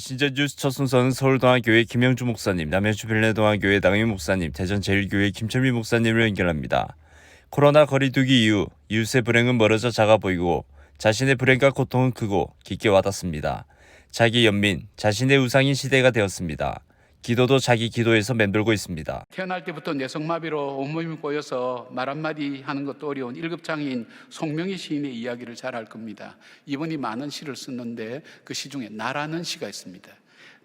메신저 뉴스 첫 순서는 서울동아교회 김영주 목사님, 남해주 벨레동아교회 나경희 목사님, 대전제일교회 김철미 목사님을 연결합니다. 코로나 거리두기 이후 이웃의 불행은 멀어져 작아 보이고 자신의 불행과 고통은 크고 깊게 와닿습니다. 자기 연민, 자신의 우상인 시대가 되었습니다. 기도도 자기 기도에서 맴돌고 있습니다. 태어날 때부터 뇌성마비로 온몸이 꼬여서 말 한마디 하는 것도 어려운 1급장애인 송명희 시인의 이야기를 잘 알 겁니다. 이분이 많은 시를 썼는데 그 시 중에 나라는 시가 있습니다.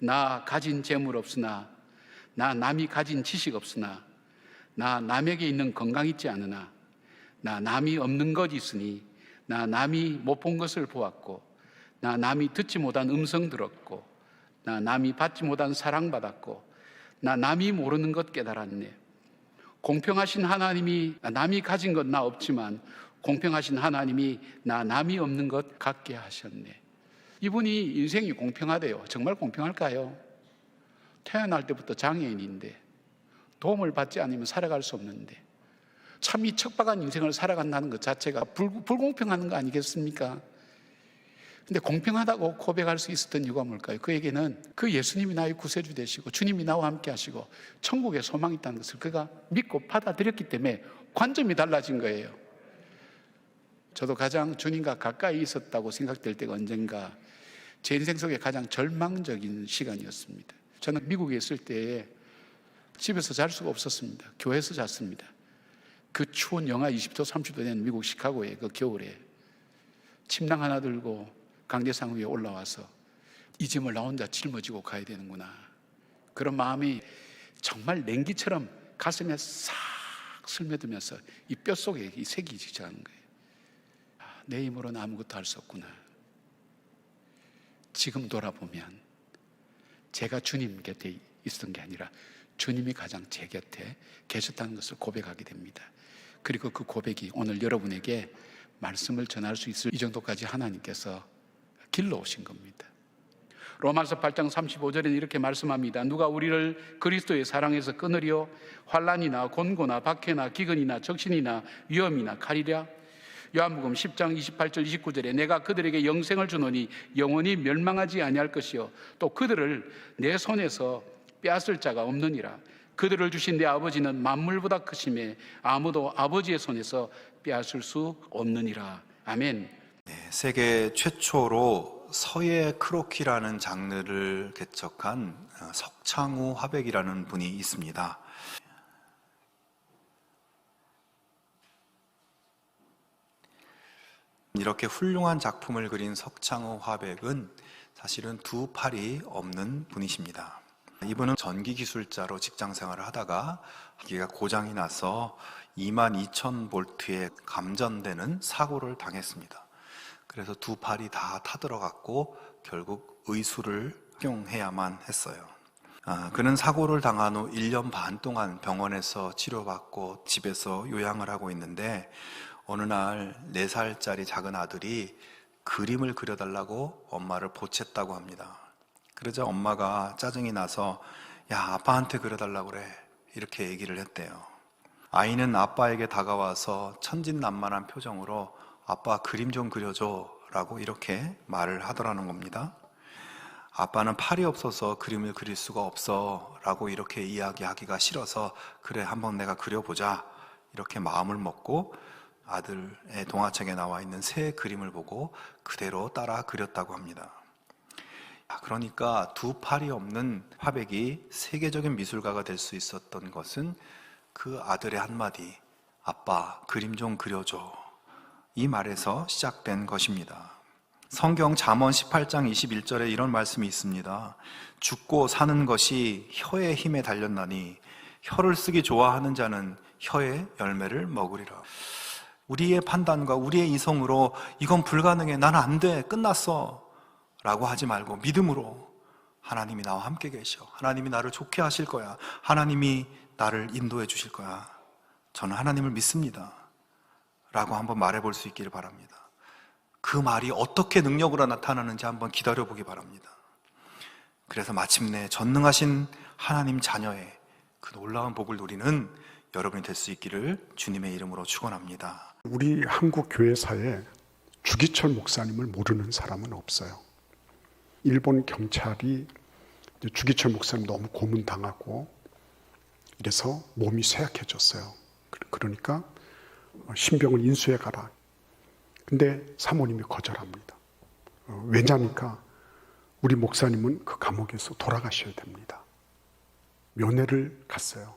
나 가진 재물 없으나, 나 남이 가진 지식 없으나, 나 남에게 있는 건강 있지 않으나, 나 남이 없는 것 있으니, 나 남이 못 본 것을 보았고, 나 남이 듣지 못한 음성 들었고, 나 남이 받지 못한 사랑받았고, 나 남이 모르는 것 깨달았네. 공평하신 하나님이 남이 가진 것 나 없지만 공평하신 하나님이 나 남이 없는 것 갖게 하셨네. 이분이 인생이 공평하대요. 정말 공평할까요? 태어날 때부터 장애인인데 도움을 받지 않으면 살아갈 수 없는데 참 이 척박한 인생을 살아간다는 것 자체가 불공평한 거 아니겠습니까? 근데 공평하다고 고백할 수 있었던 이유가 뭘까요? 그에게는 그 예수님이 나의 구세주 되시고 주님이 나와 함께 하시고 천국에 소망이 있다는 것을 그가 믿고 받아들였기 때문에 관점이 달라진 거예요. 저도 가장 주님과 가까이 있었다고 생각될 때가 언젠가 제 인생 속에 가장 절망적인 시간이었습니다. 저는 미국에 있을 때에 집에서 잘 수가 없었습니다. 교회에서 잤습니다. 그 추운 영하 20도 30도 되는 미국 시카고의 그 겨울에 침낭 하나 들고 강대상 위에 올라와서 이 짐을 나 혼자 짊어지고 가야 되는구나. 그런 마음이 정말 냉기처럼 가슴에 싹 스며들면서 이 뼛속에 이 색이 시작하는 거예요. 내 힘으로는 아무것도 할 수 없구나. 지금 돌아보면 제가 주님 곁에 있었던 게 아니라 주님이 가장 제 곁에 계셨다는 것을 고백하게 됩니다. 그리고 그 고백이 오늘 여러분에게 말씀을 전할 수 있을 이 정도까지 하나님께서 길러오신 겁니다. 로마서 8장 35절에는 이렇게 말씀합니다. 누가 우리를 그리스도의 사랑에서 끊으려 환난이나 곤고나 박해나 기근이나 적신이나 위험이나 칼이랴. 요한복음 10장 28절 29절에 내가 그들에게 영생을 주노니 영원히 멸망하지 아니할 것이요 또 그들을 내 손에서 빼앗을 자가 없느니라. 그들을 주신 내 아버지는 만물보다 크심에 아무도 아버지의 손에서 빼앗을 수 없느니라. 아멘. 세계 최초로 서예 크로키라는 장르를 개척한 석창우 화백이라는 분이 있습니다. 이렇게 훌륭한 작품을 그린 석창우 화백은 사실은 두 팔이 없는 분이십니다. 이분은 전기기술자로 직장생활을 하다가 기계가 고장이 나서 22,000볼트에 감전되는 사고를 당했습니다. 그래서 두 팔이 다 타들어갔고 결국 의수를 복용해야만 했어요. 그는 사고를 당한 후 1년 반 동안 병원에서 치료받고 집에서 요양을 하고 있는데 어느 날 4살짜리 작은 아들이 그림을 그려달라고 엄마를 보챘다고 합니다. 그러자 엄마가 짜증이 나서 야, 아빠한테 그려달라고 그래 이렇게 얘기를 했대요. 아이는 아빠에게 다가와서 천진난만한 표정으로 아빠 그림 좀 그려줘 라고 이렇게 말을 하더라는 겁니다. 아빠는 팔이 없어서 그림을 그릴 수가 없어 라고 이렇게 이야기하기가 싫어서 그래 한번 내가 그려보자 이렇게 마음을 먹고 아들의 동화책에 나와 있는 새 그림을 보고 그대로 따라 그렸다고 합니다. 그러니까 두 팔이 없는 화백이 세계적인 미술가가 될 수 있었던 것은 그 아들의 한마디 아빠 그림 좀 그려줘 이 말에서 시작된 것입니다. 성경 잠언 18장 21절에 이런 말씀이 있습니다. 죽고 사는 것이 혀의 힘에 달렸나니 혀를 쓰기 좋아하는 자는 혀의 열매를 먹으리라. 우리의 판단과 우리의 이성으로 이건 불가능해, 나는 안 돼, 끝났어 라고 하지 말고 믿음으로 하나님이 나와 함께 계셔, 하나님이 나를 좋게 하실 거야, 하나님이 나를 인도해 주실 거야, 저는 하나님을 믿습니다 라고 한번 말해볼 수 있기를 바랍니다. 그 말이 어떻게 능력으로 나타나는지 한번 기다려보기 바랍니다. 그래서 마침내 전능하신 하나님 자녀의 그 놀라운 복을 누리는 여러분이 될 수 있기를 주님의 이름으로 축원합니다. 우리 한국 교회사에 주기철 목사님을 모르는 사람은 없어요. 일본 경찰이 주기철 목사님 너무 고문당하고 이래서 몸이 쇠약해졌어요. 그러니까 신병을 인수해 가라. 근데 사모님이 거절합니다. 왜냐니까 우리 목사님은 그 감옥에서 돌아가셔야 됩니다. 면회를 갔어요.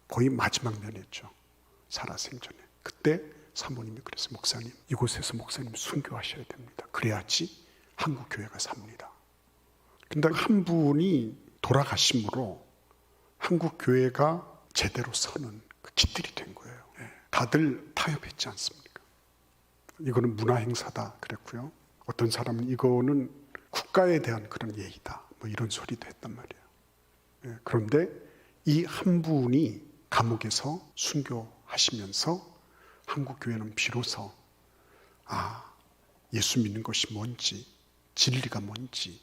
거의 마지막 면회죠. 살아생전에. 그때 사모님이 그랬어요. 목사님, 이곳에서 목사님 순교하셔야 됩니다. 그래야지 한국 교회가 삽니다. 근데 한 분이 돌아가심으로 한국 교회가 제대로 서는 그 깃들이 된 거예요. 다들 타협했지 않습니까? 이거는 문화 행사다 그랬고요. 어떤 사람은 이거는 국가에 대한 그런 예의다. 뭐 이런 소리도 했단 말이에요. 그런데 이 한 분이 감옥에서 순교하시면서 한국 교회는 비로소 예수 믿는 것이 뭔지, 진리가 뭔지,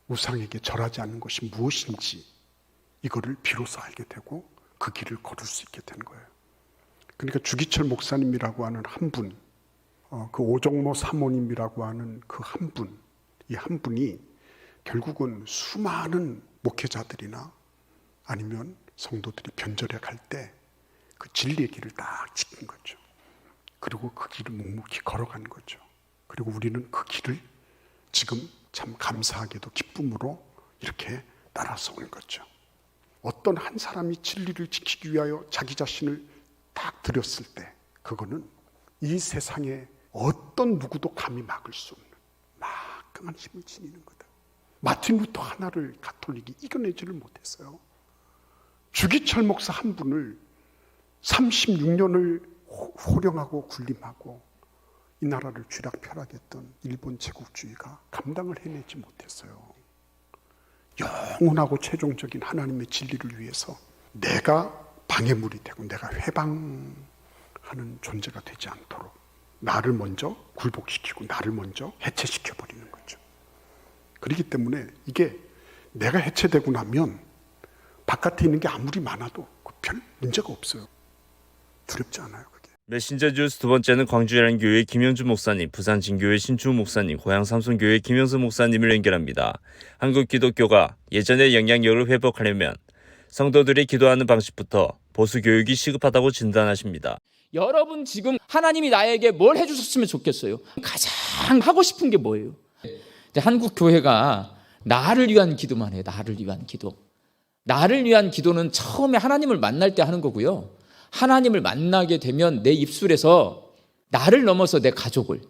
우상에게 절하지 않는 것이 무엇인지 이거를 비로소 알게 되고 그 길을 걸을 수 있게 된 거예요. 그러니까 주기철 목사님이라고 하는 한 분, 그 오정모 사모님이라고 하는 그 한 분, 이 한 분이 결국은 수많은 목회자들이나 아니면 성도들이 변절해 갈 때 그 진리의 길을 딱 지킨 거죠. 그리고 그 길을 묵묵히 걸어간 거죠. 그리고 우리는 그 길을 지금 참 감사하게도 기쁨으로 이렇게 따라서 온 거죠. 어떤 한 사람이 진리를 지키기 위하여 자기 자신을 딱 들였을 때 그거는 이 세상에 어떤 누구도 감히 막을 수 없는 막강한 힘을 지니는 거다. 마틴 루터 하나를 가톨릭이 이겨내지를 못했어요. 주기철 목사 한 분을 36년을 호령하고 군림하고 이 나라를 쥐락펴락했던 일본 제국주의가 감당을 해내지 못했어요. 영원하고 최종적인 하나님의 진리를 위해서 내가 방해물이 되고 내가 회방하는 존재가 되지 않도록 나를 먼저 굴복시키고 나를 먼저 해체시켜버리는 거죠. 그렇기 때문에 이게 내가 해체되고 나면 바깥에 있는 게 아무리 많아도 별 문제가 없어요. 두렵지 않아요, 그게. 메신저 뉴스 두 번째는 광주예란 교회 김영주 목사님, 부산 진교회 신추 목사님, 고향 삼손교회 김영수 목사님을 연결합니다. 한국 기독교가 예전의 영향력을 회복하려면 성도들이 기도하는 방식부터 보수 교육이 시급하다고 진단하십니다. 여러분 지금 하나님이 나에게 뭘 해주셨으면 좋겠어요? 가장 하고 싶은 게 뭐예요? 한국 교회가 나를 위한 기도만 해요. 나를 위한 기도. 나를 위한 기도는 처음에 하나님을 만날 때 하는 거고요. 하나님을 만나게 되면 내 입술에서 나를 넘어서 내 가족을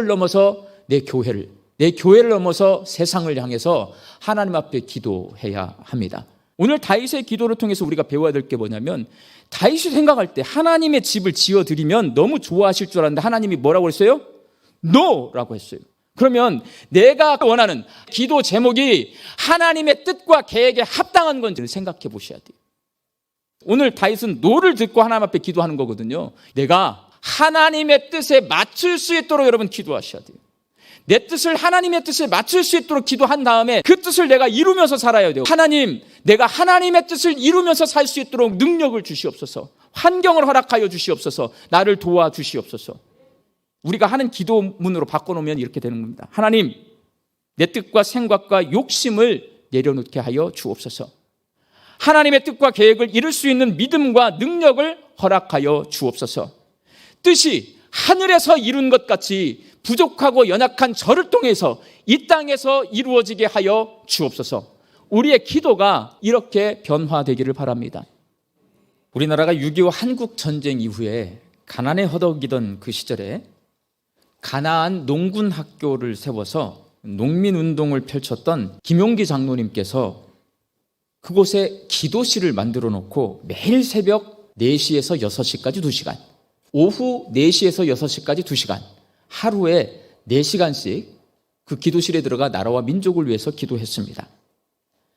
넘어서 내 교회를 넘어서 세상을 향해서 하나님 앞에 기도해야 합니다. 오늘 다윗의 기도를 통해서 우리가 배워야 될 게 뭐냐면 다윗이 생각할 때 하나님의 집을 지어드리면 너무 좋아하실 줄 알았는데 하나님이 뭐라고 했어요? NO라고 했어요. 그러면 내가 원하는 기도 제목이 하나님의 뜻과 계획에 합당한 건지를 생각해 보셔야 돼요. 오늘 다윗은 노를 듣고 하나님 앞에 기도하는 거거든요. 내가 하나님의 뜻에 맞출 수 있도록 여러분 기도하셔야 돼요. 내 뜻을 하나님의 뜻에 맞출 수 있도록 기도한 다음에 그 뜻을 내가 이루면서 살아야 돼요. 하나님, 내가 하나님의 뜻을 이루면서 살 수 있도록 능력을 주시옵소서. 환경을 허락하여 주시옵소서. 나를 도와주시옵소서. 우리가 하는 기도문으로 바꿔놓으면 이렇게 되는 겁니다. 하나님, 내 뜻과 생각과 욕심을 내려놓게 하여 주옵소서. 하나님의 뜻과 계획을 이룰 수 있는 믿음과 능력을 허락하여 주옵소서. 뜻이 하늘에서 이룬 것 같이 부족하고 연약한 저를 통해서 이 땅에서 이루어지게 하여 주옵소서. 우리의 기도가 이렇게 변화되기를 바랍니다. 우리나라가 6.25 한국전쟁 이후에 가난에 허덕이던 그 시절에 가나안 농군학교를 세워서 농민운동을 펼쳤던 김용기 장로님께서 그곳에 기도실을 만들어 놓고 매일 새벽 4시에서 6시까지 2시간, 오후 4시에서 6시까지 2시간, 하루에 4시간씩 그 기도실에 들어가 나라와 민족을 위해서 기도했습니다.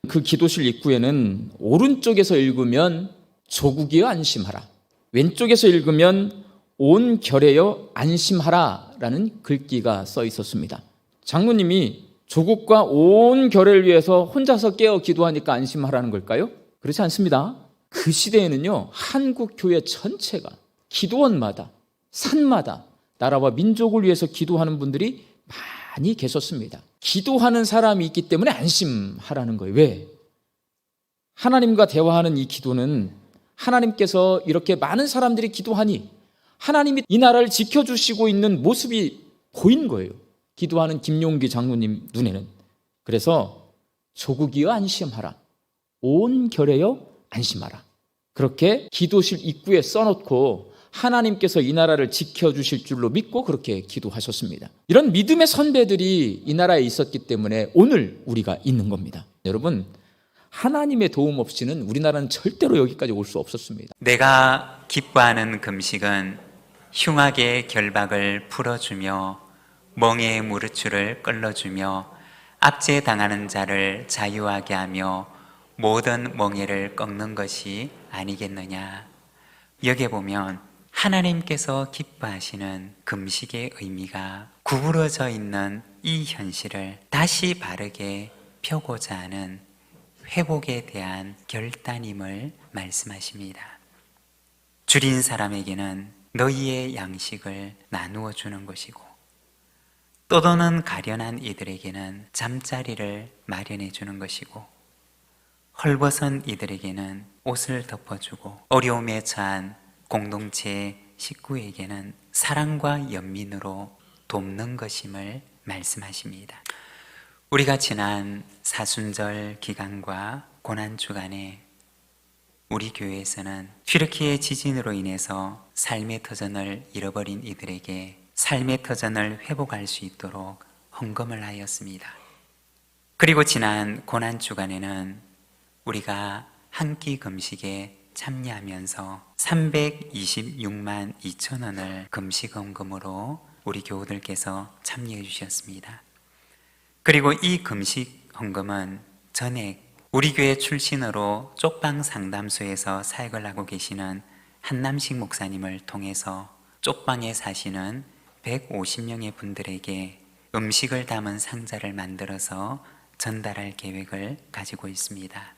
그 기도실 입구에는 오른쪽에서 읽으면 조국이여 안심하라, 왼쪽에서 읽으면 온 결에여 안심하라 라는 글귀가 써 있었습니다. 장로님이 조국과 온 결을 위해서 혼자서 깨어 기도하니까 안심하라는 걸까요? 그렇지 않습니다. 그 시대에는요, 한국 교회 전체가 기도원마다 산마다 나라와 민족을 위해서 기도하는 분들이 많이 계셨습니다. 기도하는 사람이 있기 때문에 안심하라는 거예요. 왜? 하나님과 대화하는 이 기도는 하나님께서 이렇게 많은 사람들이 기도하니 하나님이 이 나라를 지켜주시고 있는 모습이 보인 거예요. 기도하는 김용기 장로님 눈에는. 그래서 조국이여 안심하라. 온 결에여 안심하라. 그렇게 기도실 입구에 써놓고 하나님께서 이 나라를 지켜주실 줄로 믿고 그렇게 기도하셨습니다. 이런 믿음의 선배들이 이 나라에 있었기 때문에 오늘 우리가 있는 겁니다. 여러분, 하나님의 도움 없이는 우리나라는 절대로 여기까지 올 수 없었습니다. 내가 기뻐하는 금식은 흉악의 결박을 풀어주며 멍에의 무르추를 끌어주며 압제당하는 자를 자유하게 하며 모든 멍에를 꺾는 것이 아니겠느냐. 여기에 보면 하나님께서 기뻐하시는 금식의 의미가 구부러져 있는 이 현실을 다시 바르게 펴고자 하는 회복에 대한 결단임을 말씀하십니다. 줄인 사람에게는 너희의 양식을 나누어 주는 것이고 떠도는 가련한 이들에게는 잠자리를 마련해 주는 것이고 헐벗은 이들에게는 옷을 덮어주고 어려움에 처한 공동체 식구에게는 사랑과 연민으로 돕는 것임을 말씀하십니다. 우리가 지난 사순절 기간과 고난주간에 우리 교회에서는 튀르키예 지진으로 인해서 삶의 터전을 잃어버린 이들에게 삶의 터전을 회복할 수 있도록 헌금을 하였습니다. 그리고 지난 고난주간에는 우리가 한 끼 금식에 참여하면서 326만 2천 원을 금식 헌금으로 우리 교우들께서 참여해 주셨습니다. 그리고 이 금식 헌금은 전액 우리 교회 출신으로 쪽방 상담소에서 사역을 하고 계시는 한남식 목사님을 통해서 쪽방에 사시는 150명의 분들에게 음식을 담은 상자를 만들어서 전달할 계획을 가지고 있습니다.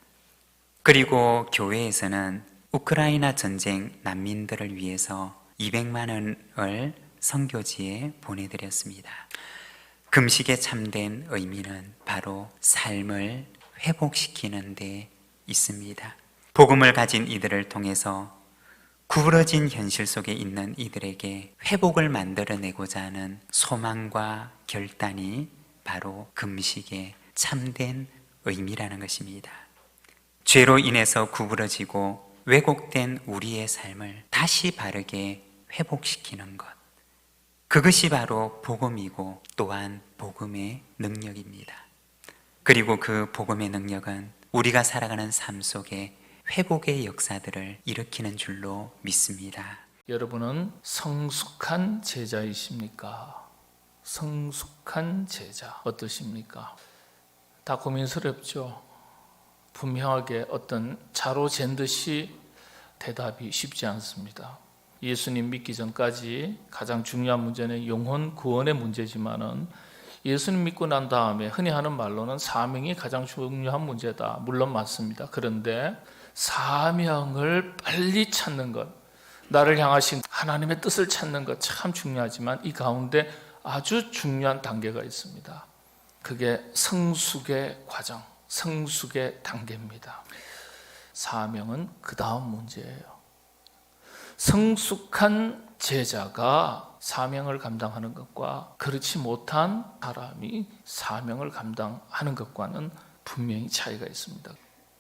그리고 교회에서는 우크라이나 전쟁 난민들을 위해서 200만 원을 선교지에 보내드렸습니다. 금식의 참된 의미는 바로 삶을 회복시키는 데 있습니다. 복음을 가진 이들을 통해서 구부러진 현실 속에 있는 이들에게 회복을 만들어내고자 하는 소망과 결단이 바로 금식의 참된 의미라는 것입니다. 죄로 인해서 구부러지고 왜곡된 우리의 삶을 다시 바르게 회복시키는 것, 그것이 바로 복음이고 또한 복음의 능력입니다. 그리고 그 복음의 능력은 우리가 살아가는 삶 속에 회복의 역사들을 일으키는 줄로 믿습니다. 여러분은 성숙한 제자이십니까? 성숙한 제자 어떠십니까? 다 고민스럽죠. 분명하게 어떤 자로 잰 듯이 대답이 쉽지 않습니다. 예수님 믿기 전까지 가장 중요한 문제는 영혼 구원의 문제지만은 예수님 믿고 난 다음에 흔히 하는 말로는 사명이 가장 중요한 문제다. 물론 맞습니다. 그런데 사명을 빨리 찾는 것, 나를 향하신 하나님의 뜻을 찾는 것 참 중요하지만 이 가운데 아주 중요한 단계가 있습니다. 그게 성숙의 과정, 성숙의 단계입니다. 사명은 그 다음 문제예요. 성숙한 제자가 사명을 감당하는 것과 그렇지 못한 사람이 사명을 감당하는 것과는 분명히 차이가 있습니다.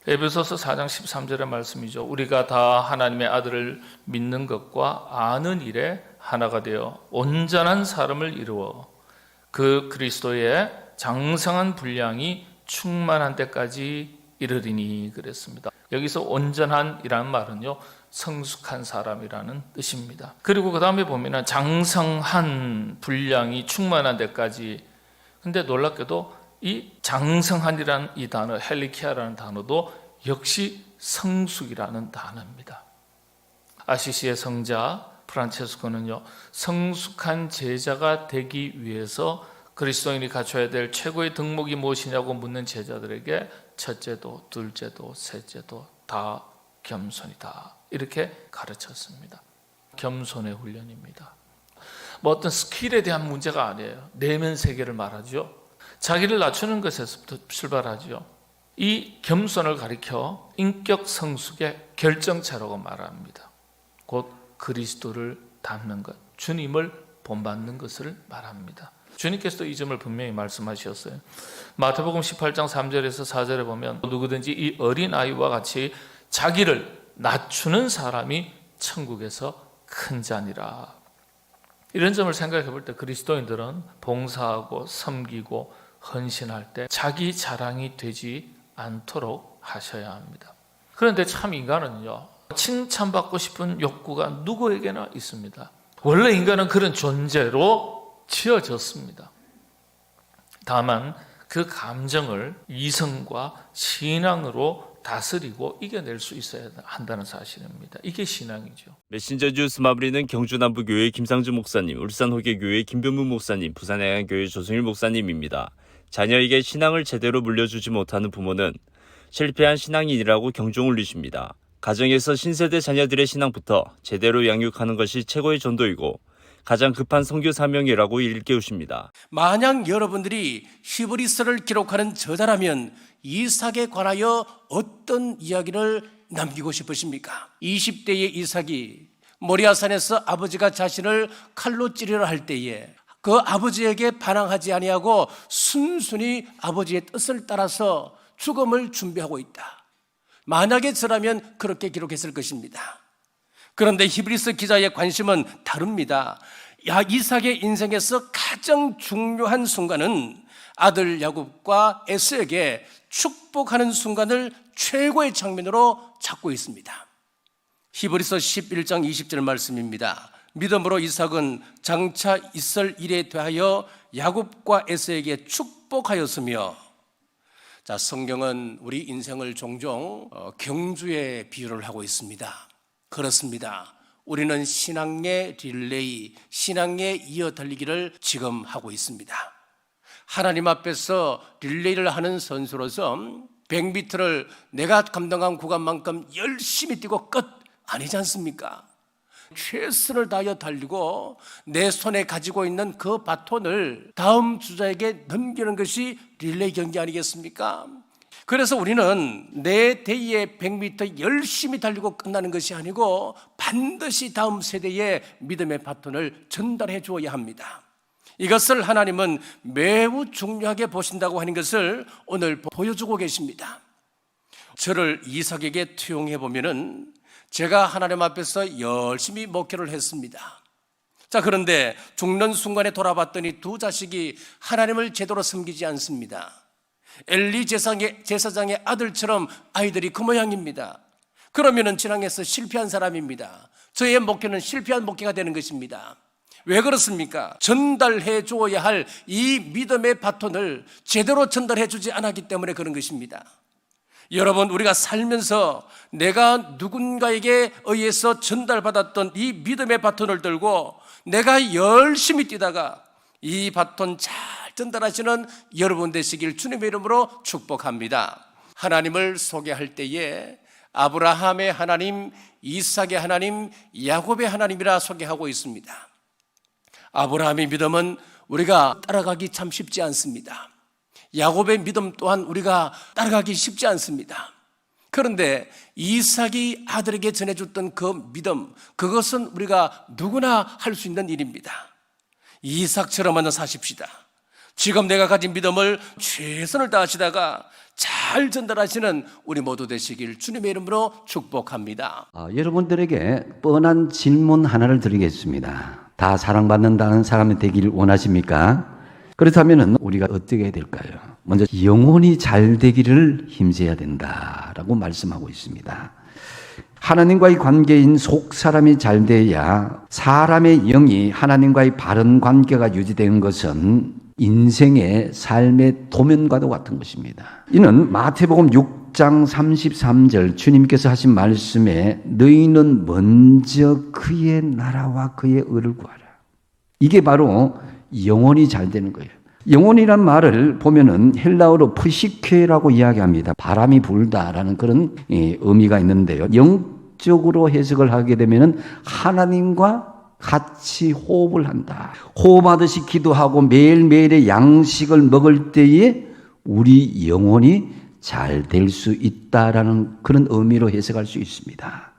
에베소서 4장 13절의 말씀이죠. 우리가 다 하나님의 아들을 믿는 것과 아는 일에 하나가 되어 온전한 사람을 이루어 그 그리스도의 장성한 분량이 충만한 때까지 이르리니 그랬습니다. 여기서 온전한이라는 말은요, 성숙한 사람이라는 뜻입니다. 그리고 그 다음에 보면은 장성한 분량이 충만한 데까지. 근데 놀랍게도 이 장성한이라는 이 단어, 헬리키아라는 단어도 역시 성숙이라는 단어입니다. 아시시의 성자 프란체스코는요, 성숙한 제자가 되기 위해서 그리스도인이 갖춰야 될 최고의 덕목이 무엇이냐고 묻는 제자들에게 첫째도 둘째도 셋째도 다 겸손이다, 이렇게 가르쳤습니다. 겸손의 훈련입니다. 뭐 어떤 스킬에 대한 문제가 아니에요. 내면 세계를 말하죠. 자기를 낮추는 것에서부터 출발하죠. 이 겸손을 가리켜 인격 성숙의 결정체라고 말합니다. 곧 그리스도를 닮는 것, 주님을 본받는 것을 말합니다. 주님께서도 이 점을 분명히 말씀하셨어요. 마태복음 18장 3절에서 4절에 보면 누구든지 이 어린아이와 같이 자기를 낮추는 사람이 천국에서 큰 자니라. 이런 점을 생각해 볼 때 그리스도인들은 봉사하고 섬기고 헌신할 때 자기 자랑이 되지 않도록 하셔야 합니다. 그런데 참 인간은요, 칭찬받고 싶은 욕구가 누구에게나 있습니다. 원래 인간은 그런 존재로 지어졌습니다. 다만 그 감정을 이성과 신앙으로 다스리고 이겨낼 수 있어야 한다는 사실입니다. 이게 신앙이죠. 메신저 뉴스 마무리는 경주남부교회 김상주 목사님, 울산호계교회 김병무 목사님, 부산해안교회 조승일 목사님입니다. 자녀에게 신앙을 제대로 물려주지 못하는 부모는 실패한 신앙인이라고 경종 울리십니다. 가정에서 신세대 자녀들의 신앙부터 제대로 양육하는 것이 최고의 전도이고 가장 급한 선교 사명이라고 일깨우십니다. 만약 여러분들이 히브리서를 기록하는 저자라면 이삭에 관하여 어떤 이야기를 남기고 싶으십니까? 20대의 이삭이 모리아산에서 아버지가 자신을 칼로 찌르려 할 때에 그 아버지에게 반항하지 아니하고 순순히 아버지의 뜻을 따라서 죽음을 준비하고 있다. 만약에 저라면 그렇게 기록했을 것입니다. 그런데 히브리서 기자의 관심은 다릅니다. 이삭의 인생에서 가장 중요한 순간은 아들 야곱과 에서에게 축복하는 순간을 최고의 장면으로 잡고 있습니다. 히브리서 11장 20절 말씀입니다. 믿음으로 이삭은 장차 있을 일에 대하여 야곱과 에서에게 축복하였으며, 자, 성경은 우리 인생을 종종 경주에 비유를 하고 있습니다. 그렇습니다. 우리는 신앙의 릴레이, 신앙의 이어달리기를 지금 하고 있습니다. 하나님 앞에서 릴레이를 하는 선수로서 100m를 내가 감당한 구간만큼 열심히 뛰고 끝 아니지 않습니까? 최선을 다하여 달리고 내 손에 가지고 있는 그 바톤을 다음 주자에게 넘기는 것이 릴레이 경기 아니겠습니까? 그래서 우리는 내 대의에 100m 열심히 달리고 끝나는 것이 아니고 반드시 다음 세대에 믿음의 바톤을 전달해 주어야 합니다. 이것을 하나님은 매우 중요하게 보신다고 하는 것을 오늘 보여주고 계십니다. 저를 이삭에게 투영해 보면은 제가 하나님 앞에서 열심히 목회를 했습니다. 자, 그런데 죽는 순간에 돌아봤더니 두 자식이 하나님을 제대로 섬기지 않습니다. 엘리 제사장의 아들처럼 아이들이 그 모양입니다. 그러면은 신앙에서 실패한 사람입니다. 저의 목회는 실패한 목회가 되는 것입니다. 왜 그렇습니까? 전달해 주어야 할 이 믿음의 바톤을 제대로 전달해 주지 않았기 때문에 그런 것입니다. 여러분, 우리가 살면서 내가 누군가에게 의해서 전달받았던 이 믿음의 바톤을 들고 내가 열심히 뛰다가 이 바톤 잘 전달하시는 여러분 되시길 주님의 이름으로 축복합니다. 하나님을 소개할 때에 아브라함의 하나님, 이삭의 하나님, 야곱의 하나님이라 소개하고 있습니다. 아브라함의 믿음은 우리가 따라가기 참 쉽지 않습니다. 야곱의 믿음 또한 우리가 따라가기 쉽지 않습니다. 그런데 이삭이 아들에게 전해줬던 그 믿음, 그것은 우리가 누구나 할 수 있는 일입니다. 이삭처럼만 사십시다. 지금 내가 가진 믿음을 최선을 다하시다가 잘 전달하시는 우리 모두 되시길 주님의 이름으로 축복합니다. 여러분들에게 뻔한 질문 하나를 드리겠습니다. 다 사랑받는다는 사람이 되길 원하십니까? 그렇다면 우리가 어떻게 해야 될까요? 먼저 영혼이 잘 되기를 힘써야 된다라고 말씀하고 있습니다. 하나님과의 관계인 속 사람이 잘 돼야 사람의 영이 하나님과의 바른 관계가 유지되는 것은 인생의 삶의 도면과도 같은 것입니다. 이는 마태복음 6장 33절 주님께서 하신 말씀에 너희는 먼저 그의 나라와 그의 의를 구하라. 이게 바로 영혼이 잘 되는 거예요. 영혼이란 말을 보면은 헬라어로 프시케라고 이야기합니다. 바람이 불다라는 그런 의미가 있는데요. 영적으로 해석을 하게 되면은 하나님과 같이 호흡을 한다. 호흡하듯이 기도하고 매일매일의 양식을 먹을 때에 우리 영혼이 잘 될 수 있다라는 그런 의미로 해석할 수 있습니다.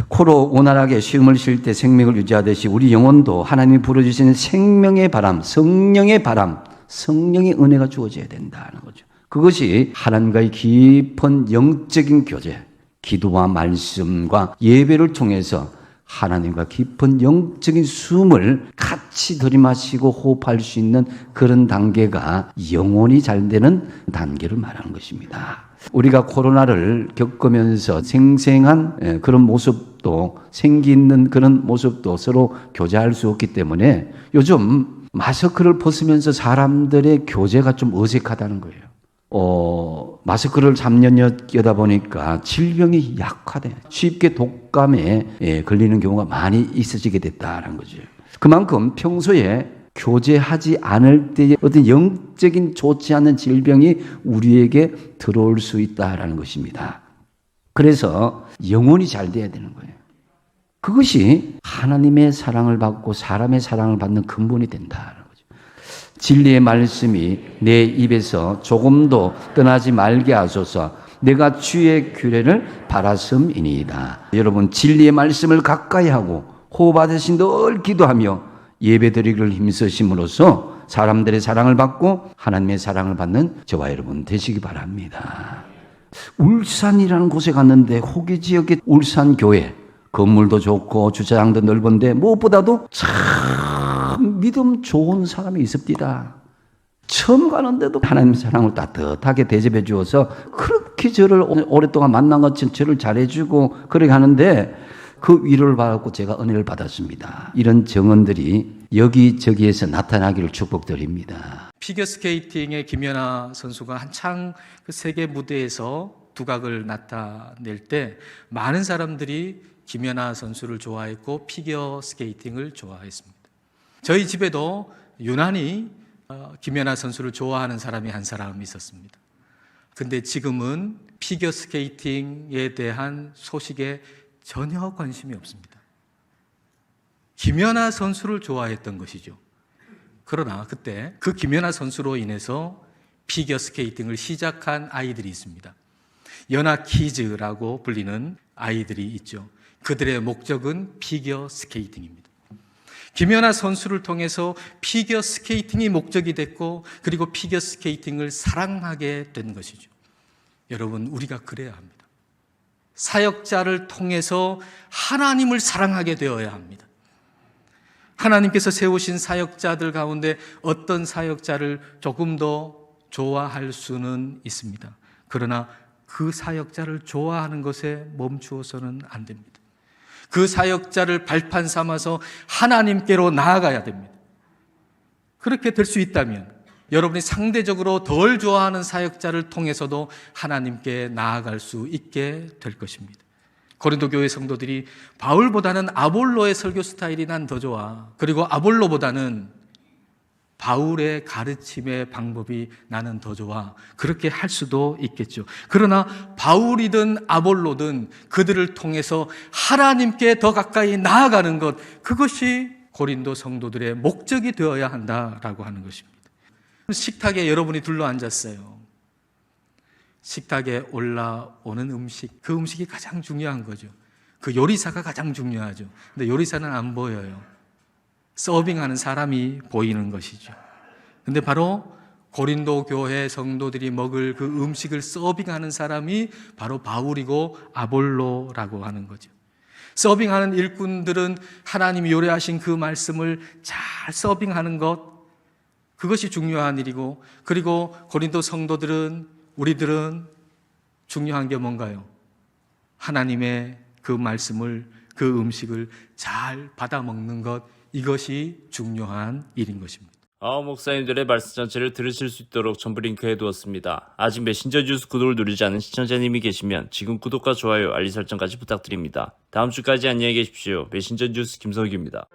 코로 원활하게 쉼을 쉴 때 생명을 유지하듯이 우리 영혼도 하나님이 불어주시는 생명의 바람, 성령의 바람, 성령의 은혜가 주어져야 된다는 거죠. 그것이 하나님과의 깊은 영적인 교제, 기도와 말씀과 예배를 통해서 하나님과 깊은 영적인 숨을 같이 들이마시고 호흡할 수 있는 그런 단계가 영혼이 잘 되는 단계를 말하는 것입니다. 우리가 코로나를 겪으면서 생생한 그런 모습도 생기 있는 그런 모습도 서로 교제할 수 없기 때문에 요즘 마스크를 벗으면서 사람들의 교제가 좀 어색하다는 거예요. 마스크를 3년 껴다 보니까 질병이 약화돼 쉽게 독감에 걸리는 경우가 많이 있어지게 됐다는 거죠. 그만큼 평소에 교제하지 않을 때의 어떤 영적인 좋지 않은 질병이 우리에게 들어올 수 있다라는 것입니다. 그래서 영혼이 잘 돼야 되는 거예요. 그것이 하나님의 사랑을 받고 사람의 사랑을 받는 근본이 된다는 거죠. 진리의 말씀이 내 입에서 조금도 떠나지 말게 하소서. 내가 주의 규례를 바랐음이니이다. 여러분, 진리의 말씀을 가까이 하고 호흡하듯이 늘 기도하며 예배드리기를 힘쓰심으로써 사람들의 사랑을 받고 하나님의 사랑을 받는 저와 여러분 되시기 바랍니다. 울산이라는 곳에 갔는데 호계 지역의 울산교회 건물도 좋고 주차장도 넓은데 무엇보다도 참 믿음 좋은 사람이 있습니다. 처음 가는데도 하나님의 사랑을 따뜻하게 대접해 주어서 그렇게 저를 오랫동안 만난 것처럼 저를 잘해주고 그렇게 하는데 그 위로를 받았고 제가 은혜를 받았습니다. 이런 정언들이 여기저기에서 나타나기를 축복드립니다. 피겨스케이팅의 김연아 선수가 한창 그 세계 무대에서 두각을 나타낼 때 많은 사람들이 김연아 선수를 좋아했고 피겨스케이팅을 좋아했습니다. 저희 집에도 유난히 김연아 선수를 좋아하는 사람이 한 사람 있었습니다. 근데 지금은 피겨스케이팅에 대한 소식에 전혀 관심이 없습니다. 김연아 선수를 좋아했던 것이죠. 그러나 그때 그 김연아 선수로 인해서 피겨스케이팅을 시작한 아이들이 있습니다. 연하키즈라고 불리는 아이들이 있죠. 그들의 목적은 피겨스케이팅입니다. 김연아 선수를 통해서 피겨스케이팅이 목적이 됐고 그리고 피겨스케이팅을 사랑하게 된 것이죠. 여러분, 우리가 그래야 합니다. 사역자를 통해서 하나님을 사랑하게 되어야 합니다. 하나님께서 세우신 사역자들 가운데 어떤 사역자를 조금 더 좋아할 수는 있습니다. 그러나 그 사역자를 좋아하는 것에 멈추어서는 안 됩니다. 그 사역자를 발판 삼아서 하나님께로 나아가야 됩니다. 그렇게 될 수 있다면 여러분이 상대적으로 덜 좋아하는 사역자를 통해서도 하나님께 나아갈 수 있게 될 것입니다. 고린도 교회 성도들이 바울보다는 아볼로의 설교 스타일이 난 더 좋아. 그리고 아볼로보다는 바울의 가르침의 방법이 나는 더 좋아. 그렇게 할 수도 있겠죠. 그러나 바울이든 아볼로든 그들을 통해서 하나님께 더 가까이 나아가는 것, 그것이 고린도 성도들의 목적이 되어야 한다라고 하는 것입니다. 식탁에 여러분이 둘러앉았어요. 식탁에 올라오는 음식, 그 음식이 가장 중요한 거죠. 그 요리사가 가장 중요하죠. 근데 요리사는 안 보여요. 서빙하는 사람이 보이는 것이죠. 근데 바로 고린도 교회 성도들이 먹을 그 음식을 서빙하는 사람이 바로 바울이고 아볼로라고 하는 거죠. 서빙하는 일꾼들은 하나님이 요리하신 그 말씀을 잘 서빙하는 것, 그것이 중요한 일이고, 그리고 고린도 성도들은, 우리들은 중요한 게 뭔가요? 하나님의 그 말씀을, 그 음식을 잘 받아 먹는 것, 이것이 중요한 일인 것입니다. 목사님들의 말씀 전체를 들으실 수 있도록 전부 링크해 두었습니다. 아직 메신저 뉴스 구독을 누르지 않은 시청자님이 계시면 지금 구독과 좋아요, 알림 설정까지 부탁드립니다. 다음 주까지 안녕히 계십시오. 메신저 뉴스 김석규입니다.